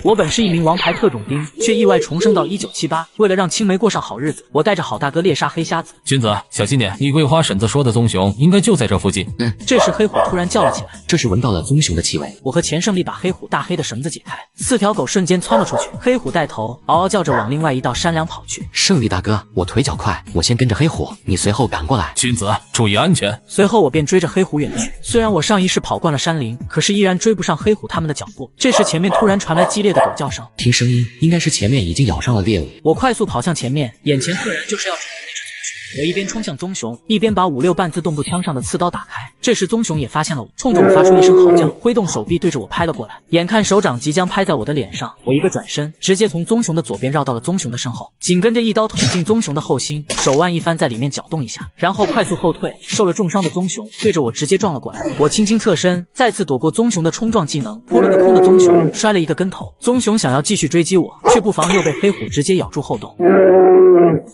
我本是一名王牌特种兵，却意外重生到1978。为了让青梅过上好日子，我带着好大哥猎杀黑瞎子。君子，小心点！你桂花婶子说的棕熊应该就在这附近。这时黑虎突然叫了起来，这是闻到了棕熊的气味。我和钱胜利把黑虎大黑的绳子解开，4条狗瞬间窜了出去。黑虎带头嗷嗷叫着往另外一道山梁跑去。胜利大哥，我腿脚快，我先跟着黑虎，你随后赶过来。君子，注意安全。随后我便追着黑虎远去。虽然我上一世跑惯了山林，可是依然追不上黑虎他们的脚步。这时前面突然传来激烈的狗叫声，听声音应该是前面已经咬上了猎物。我快速跑向前面，眼前赫然就是要闯的那只棕熊。我一边冲向棕熊，一边把56半自动步枪上的刺刀打开。这时棕熊也发现了我，冲着我发出一声嚎叫，挥动手臂对着我拍了过来。眼看手掌即将拍在我的脸上，我一个转身，直接从棕熊的左边绕到了棕熊的身后，紧跟着一刀捅进棕熊的后心，手腕一翻在里面搅动一下，然后快速后退。受了重伤的棕熊对着我直接撞了过来，我轻轻侧身，再次躲过棕熊的冲撞技能，扑了个空的棕熊摔了一个跟头。棕熊想要继续追击我，却不防又被黑虎直接咬住后洞。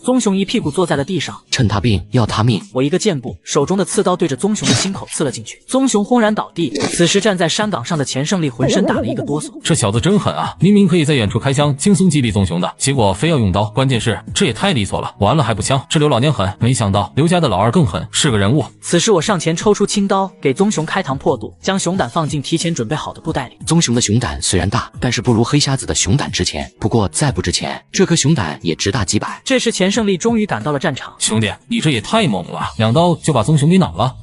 棕熊一屁股坐在了地上，趁他病要他命。我一个箭步，手中的刺刀对着棕熊的心口刺了进去，棕熊轰然倒地。此时站在山岗上的钱胜利浑身打了一个哆嗦，这小子真狠啊！明明可以在远处开枪轻松击毙棕熊的，结果非要用刀，关键是这也太利索了。完了还不枪，这刘老娘狠，没想到刘家的老二更狠，是个人物。此时我上前抽出青刀，给棕熊开膛破肚，将熊胆放进提前准备好的布袋里。棕熊的熊胆虽然大，但是不如黑瞎子的熊胆值钱。不过再不值钱，这颗熊胆也值大几百。这时钱胜利终于赶到了战场。兄弟，你这也太猛了，2刀就把棕熊给恼了。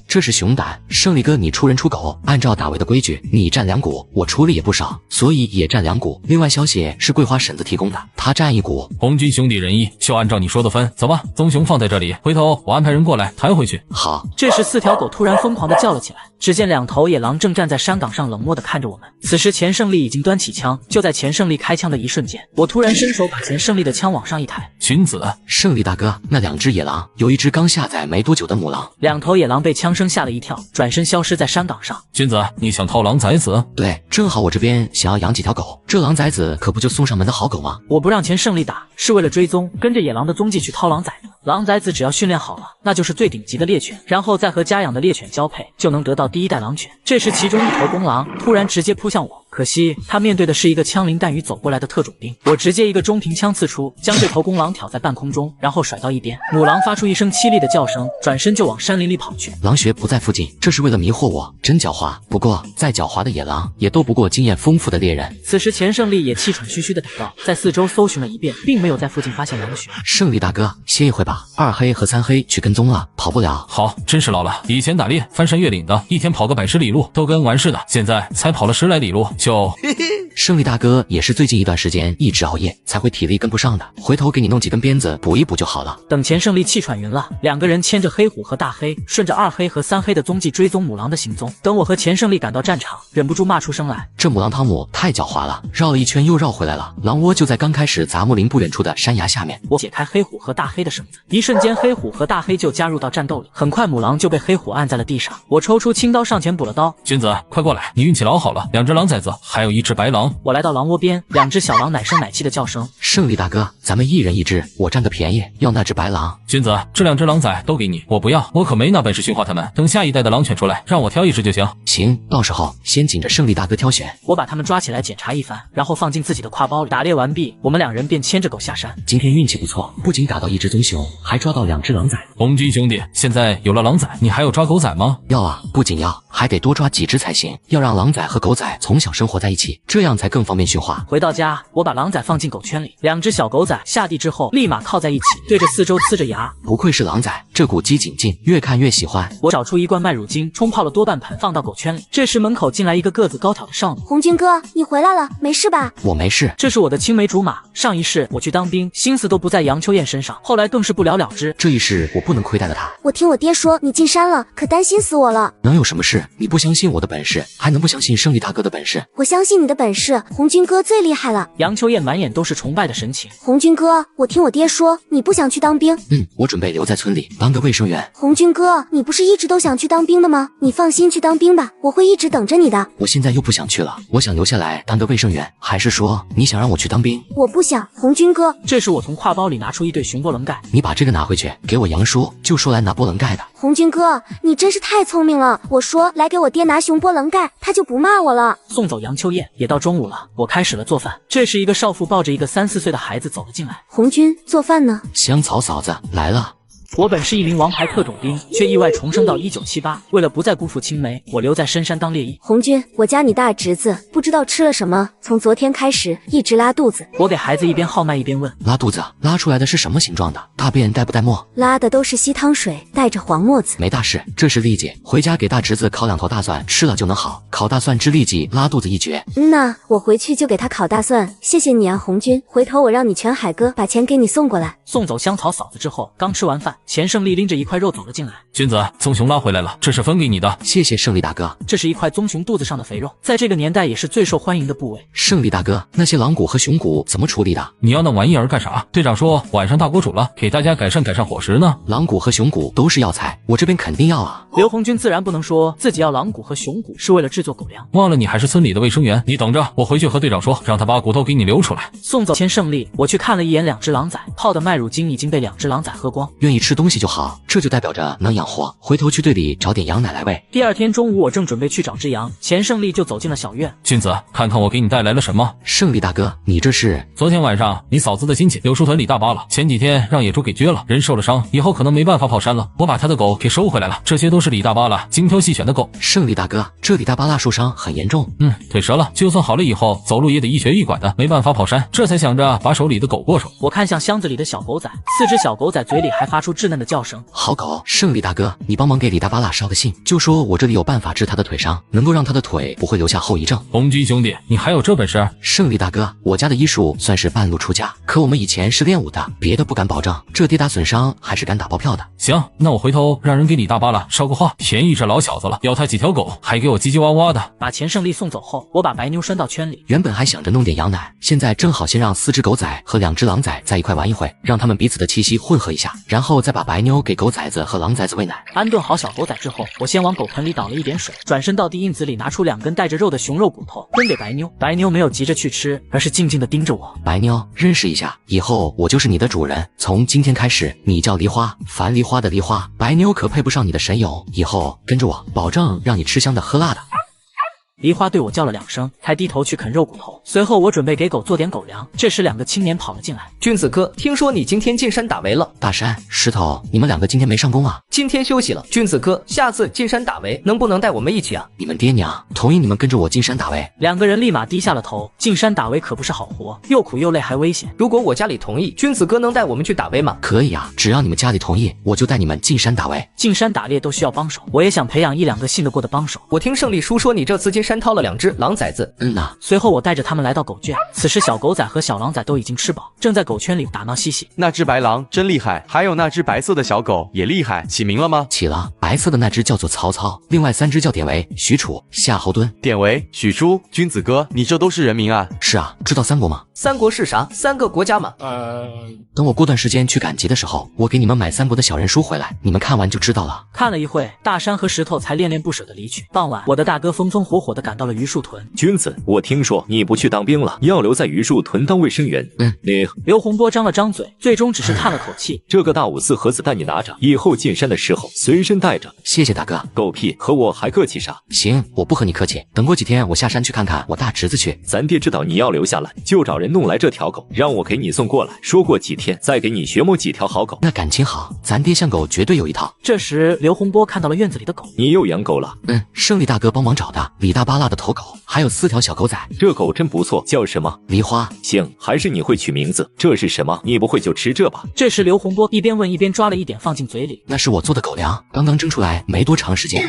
这是熊胆，胜利哥你出人出狗，按照打围的规矩，你占2股，我出力也不少，所以也占2股。另外消息是桂花婶子提供的，她占1股。红军兄弟仁义，就按照你说的分。走吧，棕熊放在这里，回头我安排人过来抬回去。好。这时4条狗突然疯狂地叫了起来，只见2头野狼正站在山岗上冷漠地看着我们。此时钱胜利已经端起枪，就在钱胜利开枪的一瞬间，我突然伸手把钱胜利的枪往上一抬。君子，胜利大哥，那2只野狼，有一只刚下崽没多久的母狼。2头野狼被枪声吓了一跳，转身消失在山岗上。君子，你想套狼崽子？对，正好我这边想要养几条狗，这狼崽子可不就送上门的好狗吗？我不让钱胜利打，是为了追踪，跟着野狼的踪迹去掏狼崽子。狼崽子只要训练好了，那就是最顶级的猎犬，然后再和家养的猎犬交配，就能得到第1代狼犬。这时其中一头公狼突然直接扑向我，可惜他面对的是一个枪林弹雨走过来的特种兵，我直接一个中平枪刺出，将这头公狼挑在半空中，然后甩到一边。母狼发出一声凄厉的叫声，转身就往山林里跑去。狼穴不在附近，这是为了迷惑我，真狡猾。不过再狡猾的野狼也斗不过经验丰富的猎人。此时钱胜利也气喘吁吁的赶到，在四周搜寻了一遍，并没有在附近发现狼穴。胜利大哥，歇一会吧，2黑和3黑去跟踪了，跑不了。好，真是老了，以前打猎翻山越岭的，一天跑个100里路都跟完似的，现在才跑了10来里路就。胜利大哥也是最近一段时间一直熬夜，才会体力跟不上的，回头给你弄几根鞭子补一补就好了。等钱胜利气喘匀了，2个人牵着黑虎和大黑，顺着2黑和3黑的踪迹追踪母狼的行踪。等我和钱胜利赶到战场，忍不住骂出声来：这母狼汤姆太狡猾了，绕了一圈又绕回来了。狼窝就在刚开始杂木林不远处的山崖下面。我解开黑虎和大黑的绳子，一瞬间黑虎和大黑就加入到战斗里。很快母狼就被黑虎按在了地上，我抽出青刀上前补了刀。君子，快过来，你运气老好了，2只狼崽子，还有1只白狼。我来到狼窝边，2只小狼奶声奶气的叫声。胜利大哥，咱们一人一只，我占个便宜，要那只白狼。君子，这2只狼崽都给你，我不要，我可没那本事驯化它们。等下一代的狼犬出来，让我挑1只就行。行，到时候先紧着胜利大哥挑选。我把它们抓起来检查一番，然后放进自己的挎包里。打猎完毕，我们2人便牵着狗下山。今天运气不错，不仅打到1只棕熊，还抓到2只狼崽。红军兄弟，现在有了狼崽，你还要抓狗崽吗？要啊，不仅要，还得多抓几只才行。要让狼崽和狗崽从小生活在一起，这样才更方便驯化。回到家，我把狼崽放进狗圈里，2只小狗崽下地之后立马靠在一起，对着四周呲着牙。不愧是狼崽，这股鸡颈劲，越看越喜欢。我找出1罐麦乳精，冲泡了多半盆，放到狗圈里。这时门口进来一个个子高挑的少女。红军哥，你回来了，没事吧？我没事。这是我的青梅竹马，上一世我去当兵，心思都不在杨秋燕身上，后来更是不了了之。这一世我不能亏待了她。我听我爹说你进山了，可担心死我了。能有什么事？你不相信我的本事，还能不相信胜利大哥的本事？我相信你的本事，红军哥最厉害了。杨秋燕满眼都是崇拜的神情。红军哥，我听我爹说你不想去当兵。我准备留在村里当当个卫生员。红军哥，你不是一直都想去当兵的吗？你放心去当兵吧，我会一直等着你的。我现在又不想去了，我想留下来当个卫生员。还是说你想让我去当兵？我不想，红军哥。这时我从挎包里拿出一对熊波棱盖，你把这个拿回去，给我杨叔，就说来拿波棱盖的。红军哥，你真是太聪明了。我说来给我爹拿熊波棱盖，他就不骂我了。送走杨秋燕，也到中午了，我开始了做饭。这时一个少妇抱着一个3、4岁的孩子走了进来。红军，做饭呢？香草嫂子来了。我本是一名王牌特种兵，却意外重生到1978。为了不再辜负青梅，我留在深山当猎役。红军，我家你大侄子不知道吃了什么，从昨天开始一直拉肚子。我给孩子一边号脉一边问：拉肚子，拉出来的是什么形状的？大便带不带沫？拉的都是稀汤水，带着黄沫子。没大事，这是痢疾，回家给大侄子烤2头大蒜，吃了就能好。烤大蒜治痢疾，拉肚子一绝。那我回去就给他烤大蒜。谢谢你啊，红军，回头我让你全海哥把钱给你送过来。送走香草嫂子之后，刚吃完饭，钱胜利拎着一块肉走了进来。君子，棕熊拉回来了，这是分给你的。谢谢胜利大哥。这是一块棕熊肚子上的肥肉，在这个年代也是最受欢迎的部位。胜利大哥，那些狼骨和熊骨怎么处理的？你要那玩意儿干啥？队长说晚上大锅煮了，给大家改善伙食呢。狼骨和熊骨都是药材，我这边肯定要啊。刘红军自然不能说自己要狼骨和熊骨是为了制作狗粮，忘了你还是村里的卫生员，你等着，我回去和队长说，让他把骨头给你留出来。送走钱胜利，我去看了一眼2只狼崽，泡的麦乳精已经被2只狼崽喝光。愿意吃东西就好，这就代表着能养活。回头去队里找点羊奶来喂。第二天中午，我正准备去找只羊，钱胜利就走进了小院。君子，看看我给你带来了什么。胜利大哥，你这是？昨天晚上你嫂子的亲戚柳树屯李大巴了，前几天让野猪给撅了，人受了伤，以后可能没办法跑山了。我把他的狗给收回来了，这些都是李大巴拉精挑细选的狗。胜利大哥，这李大巴拉受伤很严重，腿折了，就算好了以后走路也得一瘸一拐的，没办法跑山，这才想着把手里的狗过手。我看向箱子里的小狗仔，4只小狗仔嘴里还发出稚嫩的叫声。好狗，胜利大哥，你帮忙给李大巴拉捎个信，就说我这里有办法治他的腿伤，能够让他的腿不会留下后遗症。红军兄弟，你还有这本事？胜利大哥，我家的医术算是半路出家，可我们以前是练武的，别的不敢保证，这跌打损伤还是敢打包票的。行，那我回头让人给李大巴拉捎个话，便宜这老小子了，要他几条狗，还给我叽叽哇哇的。把钱胜利送走后，我把白妞拴到圈里。原本还想着弄点羊奶，现在正好先让4只狗仔和2只狼崽在一块玩一会，让他们彼此的气息混合一下，然后再把白妞给狗崽子和狼崽子喂奶。安顿好小狗仔之后，我先往狗盆里倒了一点水，转身到地印子里拿出2根带着肉的熊肉骨头分给白妞。白妞没有急着去吃，而是静静地盯着我。白妞，认识一下，以后我就是你的主人，从今天开始你叫梨花，樊梨花的梨花。白妞可配不上你的神勇，以后跟着我，保证让你吃香的喝辣的。梨花对我叫了2声，才低头去啃肉骨头。随后我准备给狗做点狗粮，这时2个青年跑了进来。君子哥，听说你今天进山打围了？大山、石头，你们2个今天没上工啊？今天休息了。君子哥，下次进山打围能不能带我们一起啊？你们爹娘同意你们跟着我进山打围？2个人立马低下了头。进山打围可不是好活，又苦又累还危险。如果我家里同意，君子哥能带我们去打围吗？可以啊，只要你们家里同意，我就带你们进山打围。进山打猎都需要帮手，我也想培养1、2个信得过的帮手。我听胜利叔说你这次进山掏了2只狼崽子。呐。随后我带着他们来到狗圈，此时小狗仔和小狼仔都已经吃饱，正在狗圈里打闹嬉戏。那只白狼真厉害，还有那只白色的小狗也厉害，起名了吗？起了，白色的那只叫做曹操，另外3只叫典韦、许褚、夏侯惇。典韦、许褚，君子哥，你这都是人名啊？是啊，知道三国吗？三国是啥？3个国家吗？等我过段时间去赶集的时候，我给你们买三国的小人书回来，你们看完就知道了。看了一会，大山和石头才恋恋不舍地离去。傍晚，我的大哥风风火火地赶到了榆树屯。君子，我听说你不去当兵了，要留在榆树屯当卫生员。你刘洪波张了张嘴，最终只是叹了口气。这个大544盒子弹你拿着，以后进山的时候随身带着。谢谢大哥。狗屁，和我还客气啥？行，我不和你客气。等过几天我下山去看看我大侄子去。咱爹知道你要留下来，就找人弄来这条狗，让我给你送过来。说过几天再给你学摸几条好狗。那感情好，咱爹像狗绝对有一套。这时刘洪波看到了院子里的狗。你又养狗了？胜利大哥帮忙找的，李大巴拉的头狗，还有4条小狗仔。这狗真不错，叫什么？梨花。行，还是你会取名字。这是什么？你不会就吃这吧？这时刘洪波一边问一边抓了一点放进嘴里。那是我做的狗粮，刚刚蒸出来没多长时间。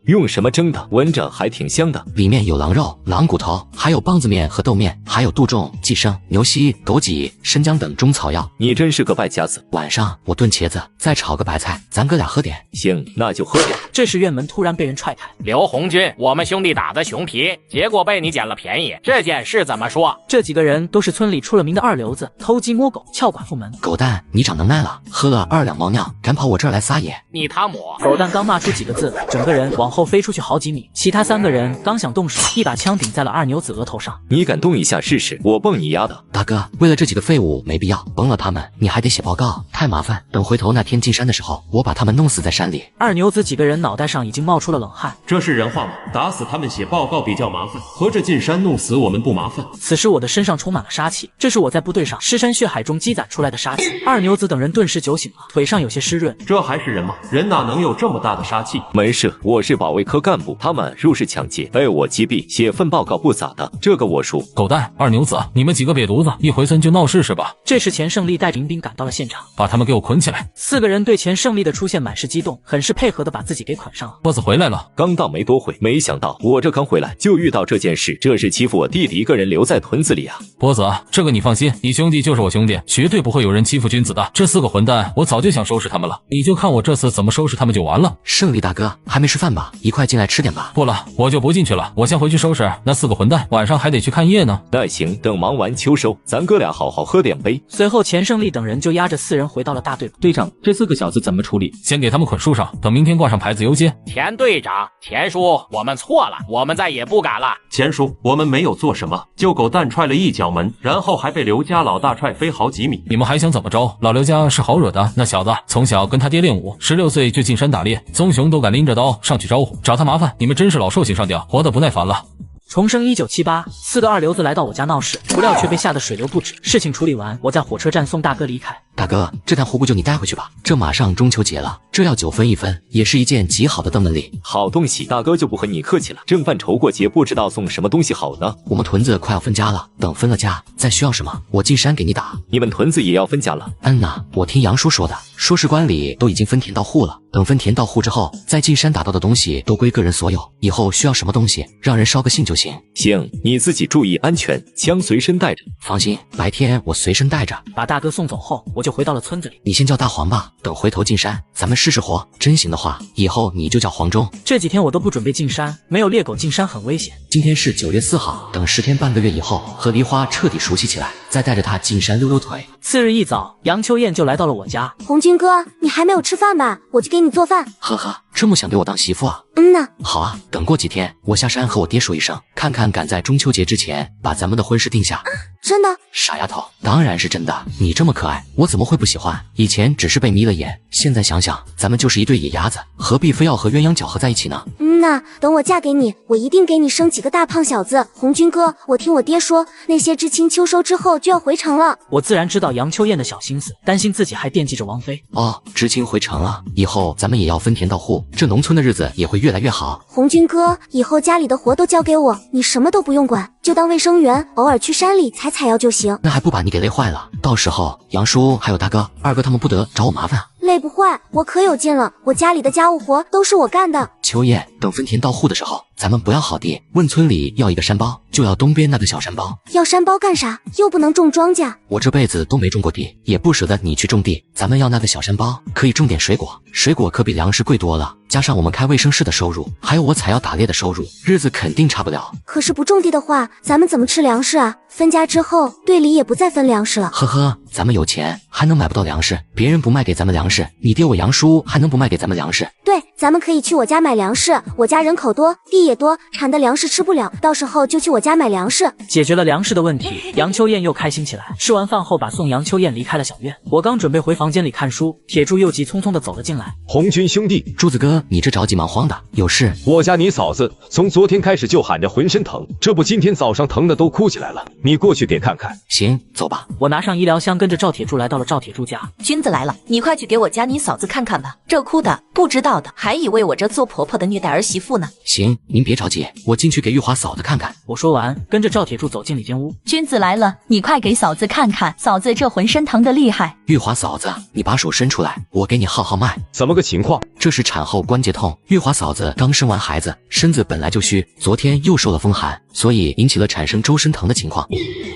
用什么蒸的？闻着还挺香的。里面有狼肉、狼骨头，还有棒子面和豆面，还有杜仲、寄生、牛膝、枸杞、生姜等中草药。你真是个败家子。晚上我炖茄子，再炒个白菜，咱哥俩喝点。行，那就喝点。这时院门突然被人踹开，刘红军，我们兄弟打的熊皮，结果被你捡了便宜，这件事怎么说？这几个人都是村里出了名的二流子，偷鸡摸狗，撬寡妇门。狗蛋，你长能耐了，喝了2两猫尿，敢跑我这儿来撒野？你汤姆！狗蛋刚骂出几个字，整个人往后飞出去好几米。其他3个人刚想动手，一把枪顶在了二牛子额头上。你敢动一下试试？我蹦你丫的！大哥，为了这几个废物没必要，崩了他们你还得写报告，太麻烦。等回头那天进山的时候，我把他们弄死在山里。二牛子几个人脑袋上已经冒出了冷汗。这是人话吗？打死他们写报告比较麻烦，合着进山弄死我们不麻烦。此时我的身上充满了杀气，这是我在部队上尸山血海中积攒出来的杀气。二牛子等人顿时酒醒了，腿上有些湿润。这还是人吗？人哪能有这么大的杀气？没事，我是保卫科干部，他们入室抢劫，被我击毙，写份报告不咋的，这个我熟。狗蛋、二牛子，你们几个瘪犊子，一回村就闹事是吧？这时钱胜利带着民兵赶到了现场，把他们给我捆起来。4个人对钱胜利的出现满是激动，很是配合的把自己给捆上了。波子回来了，刚到没多会，没想到我这刚回来就遇到这件事，这是欺负我弟弟一个人留在屯子里啊！波子，这个你放心，你兄弟就是我兄弟，绝对不会有人欺负君子的。这4个混蛋，我早就想收拾他们了，你就看我这次怎么收拾他们就完了。胜利大哥，还没吃饭吧？一块进来吃点吧。不了，我就不进去了，我先回去收拾那4个混蛋，晚上还得去看夜呢。那行，等忙完秋收，咱哥俩好好喝点杯。随后钱胜利等人就押着4人回到了大队。队长，这4个小子怎么处理？先给他们捆树上，等明天挂上牌子邮接。田队长，田叔，我们错了，我们再也不敢了。钱叔，我们没有做什么，就狗蛋踹了一脚门，然后还被刘家老大踹飞好几米。你们还想怎么着？老刘家是好惹的，那小子从小跟他爹练武，16岁就进山打猎，棕熊都敢拎着刀上去招呼，找他麻烦，你们真是老寿星上吊，活得不耐烦了。重生1978，4个二流子来到我家闹事，不料却被吓得水流不止。事情处理完，我在火车站送大哥离开。大哥，这坛糊糊就你带回去吧，这马上中秋节了，这要9分1分，也是一件极好的登门礼。好东西，大哥就不和你客气了。正犯愁过节，不知道送什么东西好呢。我们屯子快要分家了，等分了家，再需要什么，我进山给你打。你们屯子也要分家了？呐，我听杨叔说的，说是关里都已经分田到户了，等分田到户之后，再进山打到的东西都归个人所有，以后需要什么东西，让人捎个信就行。行，你自己注意安全，枪随身带着。放心，白天我随身带着。把大哥送走后，我就回到了村子里。你先叫大黄吧，等回头进山，咱们试试活。真行的话，以后你就叫黄忠。这几天我都不准备进山，没有猎狗进山很危险。今天是9月4号，等10天半个月以后，和梨花彻底熟悉起来，再带着他进山溜溜腿。次日一早，杨秋燕就来到了我家。红军哥，你还没有吃饭吧？我去给你做饭。呵呵，这么想给我当媳妇啊？呢。好啊，等过几天我下山和我爹说一声，看看赶在中秋节之前把咱们的婚事定下。真的？傻丫头，当然是真的。你这么可爱，我怎么会不喜欢？以前只是被迷了眼，现在想想，咱们就是一对野鸭子，何必非要和鸳鸯搅和在一起呢？那等我嫁给你，我一定给你生几个大胖小子。红军哥，我听我爹说，那些知青秋收之后就要回城了。我自然知道杨秋燕的小心思，担心自己还惦记着王妃。哦，知青回城了，以后咱们也要分田到户，这农村的日子也会越来越好。红军哥，以后家里的活都交给我，你什么都不用管，就当卫生员，偶尔去山里采采药就行。那还不把你给累坏了？到时候杨叔还有大哥、二哥他们不得找我麻烦啊？累不坏，我可有劲了，我家里的家务活都是我干的。秋燕，等分田到户的时候，咱们不要好地问村里要一个山包，就要东边那个小山包。要山包干啥？又不能种庄稼。我这辈子都没种过地，也不舍得你去种地，咱们要那个小山包，可以种点水果，水果可比粮食贵多了，加上我们开卫生室的收入，还有我采药打猎的收入，日子肯定差不了。可是不种地的话，咱们怎么吃粮食啊？分家之后，队里也不再分粮食了。呵呵，咱们有钱还能买不到粮食？别人不卖给咱们粮食，你爹我杨叔还能不卖给咱们粮食？对，咱们可以去我家买粮食，我家人口多，地也多，产的粮食吃不了，到时候就去我家买粮食。解决了粮食的问题，杨秋燕又开心起来。吃完饭后，把送杨秋燕离开了小院。我刚准备回房间里看书，铁柱又急匆匆地走了进来。红军兄弟，柱子哥，你这着急忙慌的，有事？我家你嫂子从昨天开始就喊着浑身疼，这不今天早上疼的都哭起来了，你过去给看看。行，走吧。我拿上医疗箱，跟着赵铁柱来到了赵铁柱家。君子来了，你快去给我家你嫂子看看吧，这哭的不知道的还以为我这做婆婆的虐待儿媳妇呢。行，您别着急，我进去给玉华嫂子看看。我说完，跟着赵铁柱走进里间屋。君子来了，你快给嫂子看看，嫂子这浑身疼得厉害。玉华嫂子，你把手伸出来，我给你号号脉。怎么个情况？这是产后关节痛。玉华嫂子刚生完孩子，身子本来就虚，昨天又受了风寒，所以引起了产生周身疼的情况。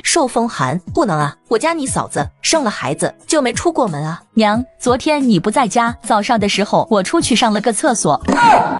受风寒不能啊，我家你嫂子生了孩子就没出过门啊。娘，昨天你不在家，早上的时候我出去上了个厕所。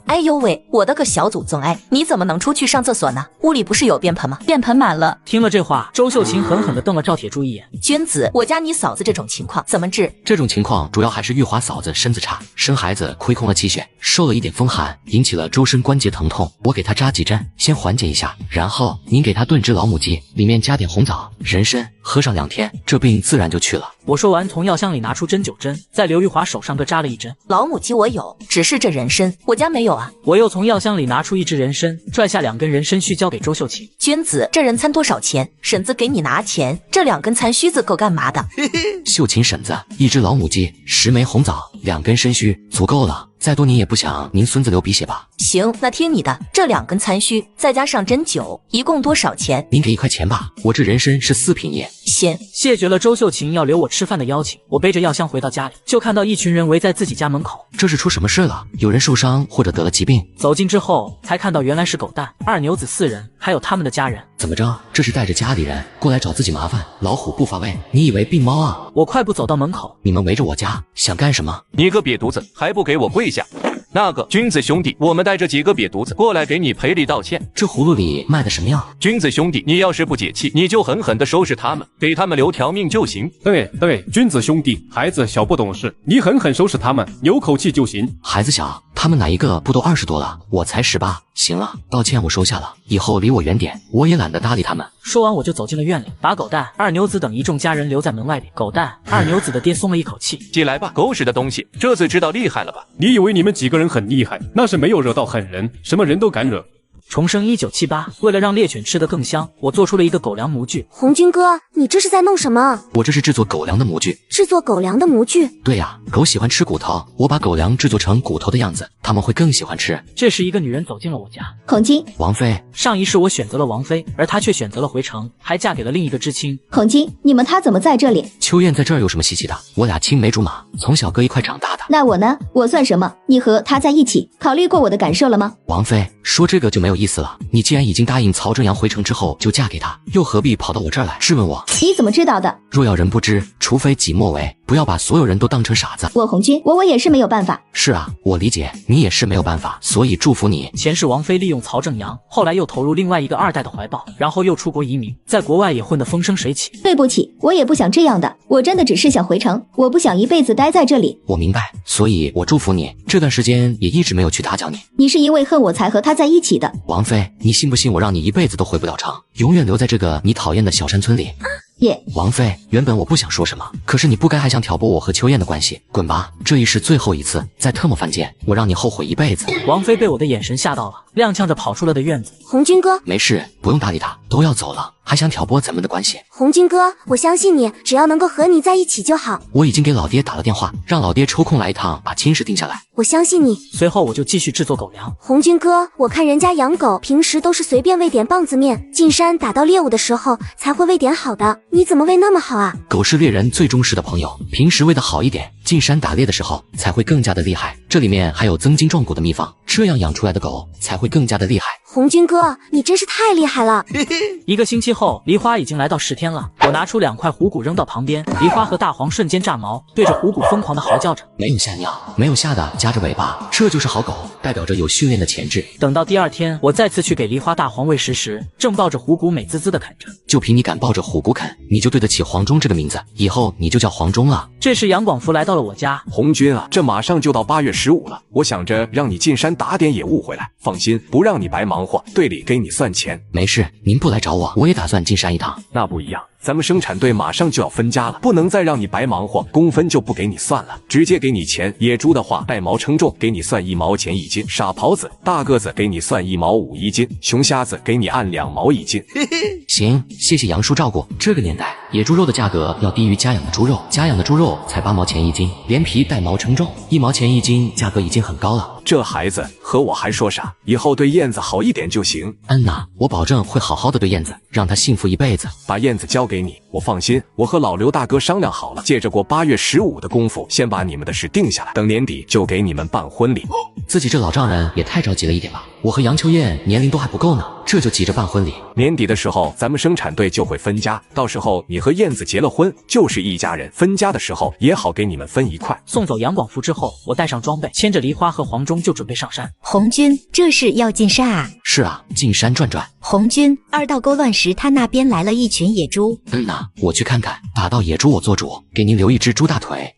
哎呦喂，我的个小祖宗哎，你怎么能出去上厕所呢？屋里不是有便盆吗？便盆满了。听了这话，周秀琴狠狠地瞪了赵铁柱一眼。君子，我家你嫂子这种情况怎么治？这种情况主要还是玉华嫂子身子差，生孩子亏空了气血，受了一点风寒，引起了周身关节疼痛。我给她扎几针，先缓解一下，然后您给她炖汁老母鸡，里面加点红枣、人参，喝上2天，这病自然就去了。我说完，从药箱里拿出针9针，在刘玉华手上各扎了1针。老母鸡我有，只是这人参我家没有啊。我又从药箱里拿出1支人参，拽下2根人参须交给周秀琴。君子，这人参多少钱？婶子给你拿钱。这2根残须子够干嘛的？秀琴婶子，1只老母鸡，10枚红枣，2根参须，足够了。再多您也不想您孙子流鼻血吧？行，那听你的。这2根残须再加上针灸，一共多少钱？您给1块钱吧，我这人参是4品液。先谢绝了周秀琴要留我吃饭的邀请，我背着药箱回到家里，就看到一群人围在自己家门口。这是出什么事了？有人受伤或者得了疾病？走近之后才看到原来是狗蛋、二牛子4人，还有他们的家人。怎么着？这是带着家里人过来找自己麻烦？老虎不发威，你以为病猫啊？我快步走到门口，你们围着我家想干什么？你个瘪犊子，还不给我跪下！那个君子兄弟，我们带着几个瘪犊子过来给你赔礼道歉。这葫芦里卖的什么药？君子兄弟，你要是不解气，你就狠狠地收拾他们，给他们留条命就行。对，君子兄弟，孩子小不懂事，你狠狠收拾他们，有口气就行。孩子小，他们哪一个不都20多了？我才18。行了，道歉我收下了，以后离我远点，我也懒得搭理他们。说完我就走进了院里，把狗蛋、二牛子等一众家人留在门外里。狗蛋、二牛子的爹松了一口气。起来吧，狗屎的东西，这次知道厉害了吧？你以为你们几个人很厉害，那是没有惹到狠人，什么人都敢惹。重生1978，为了让猎犬吃得更香，我做出了一个狗粮模具。红军哥，你这是在弄什么？我这是制作狗粮的模具。制作狗粮的模具？对呀，狗喜欢吃骨头，我把狗粮制作成骨头的样子，它们会更喜欢吃。这时一个女人走进了我家。孔金，王妃。上一世我选择了王妃，而她却选择了回城，还嫁给了另一个知青。孔金，你们他怎么在这里？秋燕在这儿有什么稀奇的？我俩青梅竹马，从小搁一块长大的。那我呢？我算什么？你和他在一起，考虑过我的感受了吗？王妃，说这个就没有意思了。你既然已经答应曹正阳回城之后就嫁给他，又何必跑到我这儿来质问我？你怎么知道的？若要人不知，除非己莫为。不要把所有人都当成傻子。我红军，我也是没有办法。是啊，我理解你也是没有办法，所以祝福你。前世王妃利用曹正阳，后来又投入另外一个2代的怀抱，然后又出国移民，在国外也混得风生水起。对不起，我也不想这样的，我真的只是想回城，我不想一辈子待在这里。我明白，所以我祝福你。这段时间也一直没有去打搅你。你是因为恨我才和他在一起的。王妃，你信不信我让你一辈子都回不了城，永远留在这个你讨厌的小山村里？王妃，原本我不想说什么，可是你不该还想挑拨我和秋燕的关系，滚吧！这一世最后一次，再特么犯贱，我让你后悔一辈子。王妃被我的眼神吓到了，踉跄着跑出了的院子。红军哥，没事，不用搭理他，都要走了，还想挑拨咱们的关系？红军哥，我相信你，只要能够和你在一起就好。我已经给老爹打了电话，让老爹抽空来一趟，把亲事定下来。我相信你。随后我就继续制作狗粮。红军哥，我看人家养狗平时都是随便喂点棒子面，进山打到猎物的时候才会喂点好的，你怎么喂那么好啊？狗是猎人最忠实的朋友，平时喂得好一点，进山打猎的时候才会更加的厉害。这里面还有增精壮骨的秘方，这样养出来的狗才会更加的厉害。红军哥，你真是太厉害了。1个星期后，梨花已经来到10天了。我拿出2块虎骨扔到旁边，梨花和大黄瞬间炸毛，对着虎骨疯狂的嚎叫着。没有吓尿，没有吓的夹着尾巴，这就是好狗，代表着有训练的潜质。等到第2天，我再次去给梨花、大黄喂食时，正抱着虎骨美滋滋的啃着。就凭你敢抱着虎骨啃，你就对得起黄忠这个名字，以后你就叫黄忠了。这时杨广福来到了我家。红军啊，这马上就到8月15了，我想着让你进山打点野物回来，放心，不让你白忙活，队里给你算钱。没事，您不来找我，我也打算进山一趟。那不一样，咱们生产队马上就要分家了，不能再让你白忙活，工分就不给你算了，直接给你钱。野猪的话，带毛称重，给你算1毛钱1斤；傻狍子、大个子给你算1毛5一斤，熊瞎子给你按2毛1斤。行，谢谢杨叔照顾。这个年代，野猪肉的价格要低于家养的猪肉，家养的猪肉才8毛钱1斤，连皮带毛称重，1毛钱1斤，价格已经很高了。这孩子和我还说啥？以后对燕子好一点就行。呐，我保证会好好的对燕子，让她幸福一辈子。把燕子交给你，我放心。我和老刘大哥商量好了，借着过8月15的功夫，先把你们的事定下来，等年底就给你们办婚礼。自己这老丈人也太着急了一点吧？我和杨秋燕年龄都还不够呢，这就急着办婚礼。年底的时候，咱们生产队就会分家，到时候你和燕子结了婚，就是一家人。分家的时候也好给你们分一块。送走杨广福之后，我带上装备，牵着梨花和黄忠就准备上山。红军，这是要进山啊？是啊，进山转转。红军，2道沟乱石滩那边来了一群野猪。我去看看，打到野猪我做主，给您留一只猪大腿。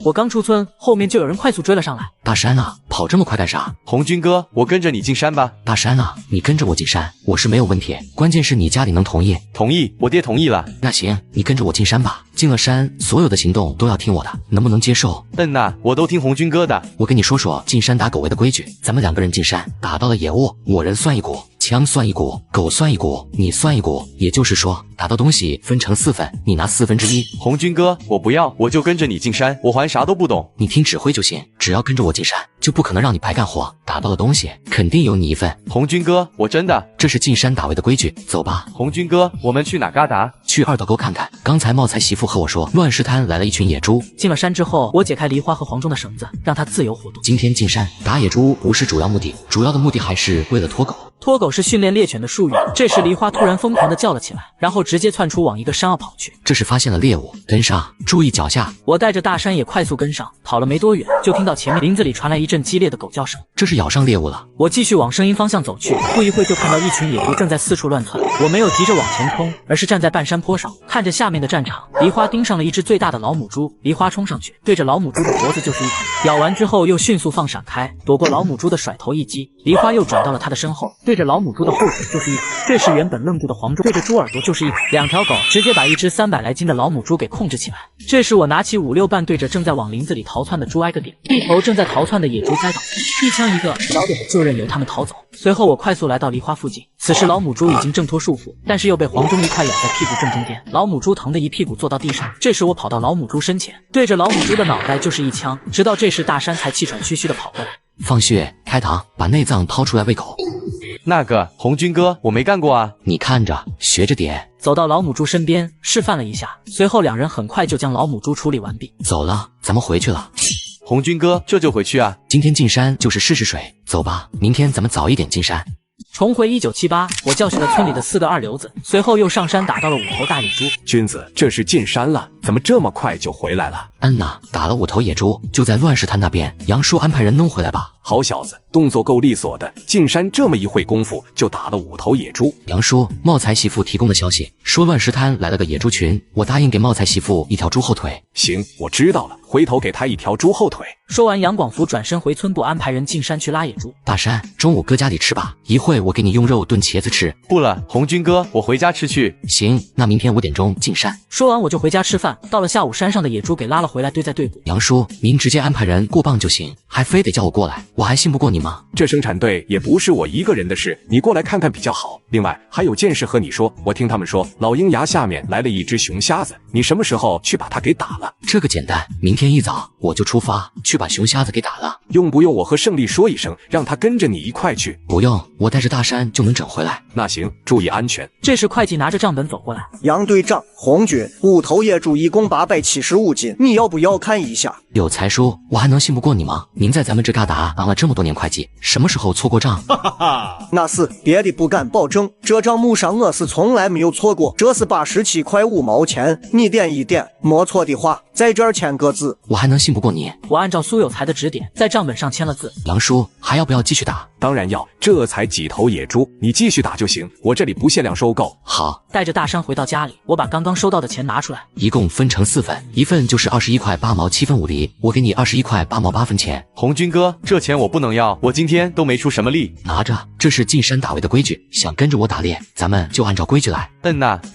我刚出村，后面就有人快速追了上来。大山啊，跑这么快干啥？红军哥，我跟着你进山吧。大山啊，你跟着我进山，我是没有问题，关键是你家里能同意。同意，我爹同意了。那行，你跟着我进山吧。进了山，所有的行动都要听我的，能不能接受？呐，我都听红军哥的。我跟你说说进山打狗围的规矩，咱们2个人进山，打到了野物，我人算一股，枪算一股，狗算一股，你算一股，也就是说打到东西分成4份，你拿1/4。红军哥，我不要，我就跟着你进山，我还啥都不懂。你听指挥就行，只要跟着我进山，就不可能让你白干活。打到了东西，肯定有你一份。红军哥，我真的，这是进山打围的规矩，走吧。红军哥，我们去哪嘎达？去2道沟看看。刚才茂才媳妇和我说，乱石滩来了一群野猪。进了山之后，我解开梨花和黄忠的绳子，让他自由活动。今天进山打野猪不是主要目的，主要的目的还是为了脱狗。脱狗是训练猎犬的术语。这时梨花突然疯狂地叫了起来，然后直接窜出往一个山坳跑去。这是发现了猎物，跟上，注意脚下。我带着大山也快速跟上，跑了没多远，就听到前面林子里传来一阵激烈的狗叫声。这是咬上猎物了。我继续往声音方向走去，不一会就看到一群野猪正在四处乱窜。我没有急着往前冲，而是站在半山坡上，看着下面的战场。梨花盯上了一只最大的老母猪，梨花冲上去，对着老母猪的脖子就是一口，咬完之后又迅速放闪开，躲过老母猪的甩头一击。梨花又转到了它的身后，对着老母猪的后腿就是一口。这时原本愣住的黄忠对着猪耳朵就是一口，2条狗直接把一只300来斤的老母猪给控制起来。这时我拿起5、6瓣对着正在往林子里逃窜的猪挨个点，一头正在逃窜的野猪栽倒，一枪一个，小点就任由他们逃走。随后我快速来到梨花附近，此时老母猪已经挣脱束缚，但是又被黄忠一块咬在屁股正中间，老母猪疼得一屁股坐到地上。这时我跑到老母猪身前，对着老母猪的脑袋就是一枪，直到这时大山才气喘吁吁地跑过来。放血，开膛，把内脏掏出来喂狗。那个红军哥，我没干过啊，你看着，学着点。走到老母猪身边，示范了一下，随后2人很快就将老母猪处理完毕。走了，咱们回去了。红军哥，这就回去啊？今天进山就是试试水，走吧，明天咱们早一点进山。重回1978，我教训了村里的4个二流子，随后又上山打到了5头大野猪。君子，这是进山了，怎么这么快就回来了？打了5头野猪，就在乱石滩那边。杨叔安排人弄回来吧。好小子，动作够利索的，进山这么一会功夫就打了5头野猪。杨叔，茂才媳妇提供的消息说乱石滩来了个野猪群，我答应给茂才媳妇一条猪后腿。行，我知道了，回头给他一条猪后腿。说完，杨广福转身回村部安排人进山去拉野猪。大山，中午搁家里吃吧，一会我给你用肉炖茄子吃。不了，红军哥，我回家吃去。行，那明天5点钟进山。说完我就回家吃饭。到了下午，山上的野猪给拉了回来，堆在队部。杨叔，您直接安排人过磅就行，还非得叫我过来，我还信不过你吗？这生产队也不是我一个人的事，你过来看看比较好。另外还有件事和你说，我听他们说老鹰崖下面来了一只熊瞎子，你什么时候去把它给打了？这个简单，明天一早我就出发去把熊瞎子给打了。用不用我和胜利说一声，让他跟着你一块去？不用，我带着大山就能整回来。那行，注意安全。这时会计拿着账本走过来。杨队长，红军5头野猪一共875斤，你要不要看一下？有才叔，我还能信不过你吗？您在咱们这旮达当了这么多年会计，什么时候错过账？那是别的不敢保证，这账目上我是从来没有错过。这是87块5毛钱，你点一点，没错的话在这儿签个字。我还能信不过你？我按照苏有才的指点在账本上签了字。杨叔，还要不要继续打？当然要，这才几头野猪，你继续打就行，我这里不限量收购。好，带着大山回到家里，我把刚刚收到的钱拿出来，一共分成4份，一份就是21块8毛7分5厘，我给你21块8毛8分钱。红军哥，这钱我不能要，我今天都没出什么力。拿着，这是进山打围的规矩，想跟着我打猎，咱们就按照规矩来。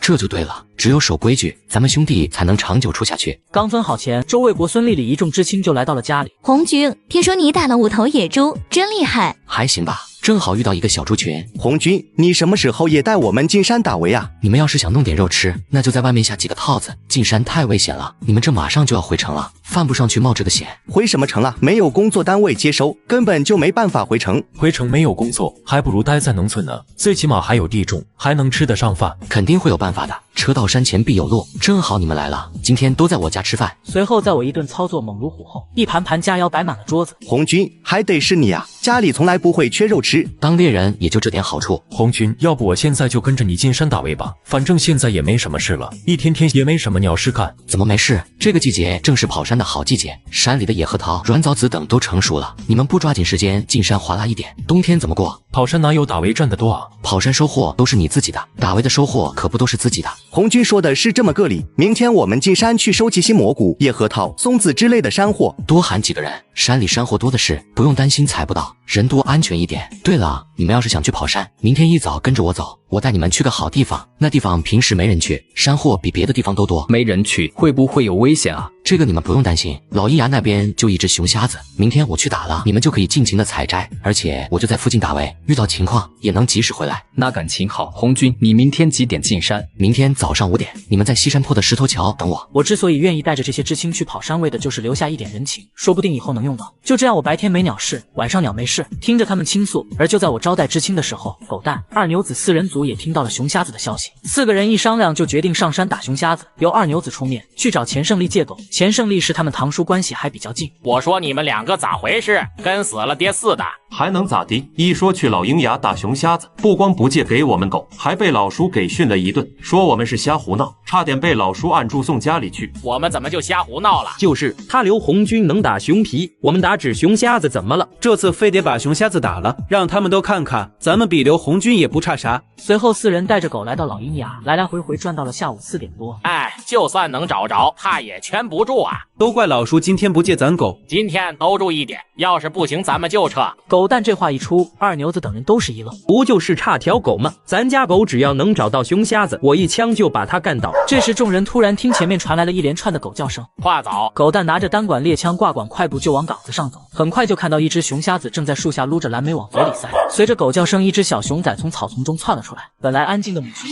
这就对了，只有守规矩，咱们兄弟才能长久处下去。刚分好钱，周卫国、孙丽丽一众知青就来到了家里。红军，听说你打了5头野猪，真厉害。还行吧，正好遇到一个小猪群。红军，你什么时候也带我们进山打围啊？你们要是想弄点肉吃，那就在外面下几个套子。进山太危险了，你们这马上就要回城了，犯不上去冒这个险。回什么城啊？没有工作单位接收，根本就没办法回城。回城没有工作，还不如待在农村呢，最起码还有地种，还能吃得上饭。肯定会有办法的，车到山前必有路。正好你们来了，今天都在我家吃饭。随后在我一顿操作猛如虎后，一盘盘佳肴摆满了桌子。红军，还得是你啊，家里从来不会缺肉吃。当猎人也就这点好处。红军，要不我现在就跟着你进山打围吧，反正现在也没什么事了，一天天也没什么鸟事干。怎么没事？这个季节正是跑山的好季节，山里的野核桃、软枣子等都成熟了，你们不抓紧时间进山哗啦一点，冬天怎么过？跑山哪有打围赚得多啊？跑山收获都是你自己的，打围的收获可不都是自己的。红军说的是这么个理，明天我们进山去收集些蘑菇、野核桃、松子之类的山货，多喊几个人，山里山货多的是，不用担心采不到，人多安全一点。对了，你们要是想去跑山，明天一早跟着我走，我带你们去个好地方，那地方平时没人去，山货比别的地方都多。没人去，会不会有危险啊？这个你们不用担心，老鹰崖那边就一只熊瞎子，明天我去打了，你们就可以尽情的采摘，而且我就在附近打围，遇到情况也能及时回来。那感情好，红军，你明天几点进山？明天早上5点，你们在西山坡的石头桥等我。我之所以愿意带着这些知青去跑山，为的就是留下一点人情，说不定以后能用到。就这样，我白天没鸟事，晚上鸟没事，听着他们倾诉。而就在我招待知青的时候，狗蛋、二牛子4人组也听到了熊瞎子的消息，4个人一商量就决定上山打熊瞎子，由二牛子出面去找钱胜利借狗。钱胜利是他们堂叔，关系还比较近。我说你们2个咋回事？跟死了爹似的。还能咋地？一说去老鹰崖打熊瞎子，不光不借给我们狗，还被老叔给训了一顿，说我们是瞎胡闹，差点被老叔按住送家里去。我们怎么就瞎胡闹了？就是他留红军能打熊皮，我们打只熊瞎子怎么了？这次非得把熊瞎子打了，让他们都看看，咱们比刘红军也不差啥。随后4人带着狗来到老鹰崖，来来回回转到了下午4点多。哎，就算能找着，他也圈不住啊！都怪老叔今天不借咱狗，今天兜住一点，要是不行咱们就撤。狗蛋这话一出，二牛子等人都是一愣，不就是差条狗吗？咱家狗只要能找到熊瞎子，我一枪就把他干倒。这时众人突然听前面传来了一连串的狗叫声。话早，狗蛋拿着单管猎枪挂管，快步就往岗子上走。很快就看到一只熊瞎子正在树下撸着蓝莓往嘴里塞。随着狗叫声，一只小熊仔从草丛中窜了出来。本来安静的母熊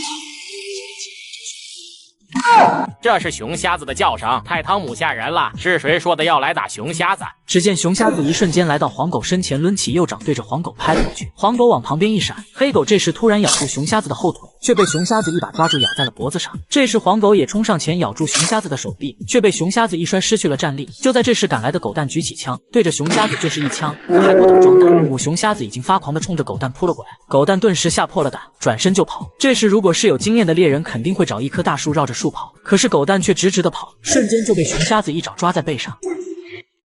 这是熊瞎子的叫声，太汤姆吓人了！是谁说的要来打熊瞎子？只见熊瞎子一瞬间来到黄狗身前，抡起右掌对着黄狗拍了过去。黄狗往旁边一闪，黑狗这时突然咬住熊瞎子的后腿，却被熊瞎子一把抓住咬在了脖子上。这时黄狗也冲上前咬住熊瞎子的手臂，却被熊瞎子一摔失去了战力。就在这时赶来的狗蛋举起枪对着熊瞎子就是一枪，还不等装弹，母熊瞎子已经发狂的冲着狗蛋扑了过来。狗蛋顿时吓破了胆，转身就跑。这时如果是有经验的猎人肯定会找一棵大树绕着树跑，可是狗蛋却直直的跑，瞬间就被熊瞎子一爪抓在背上。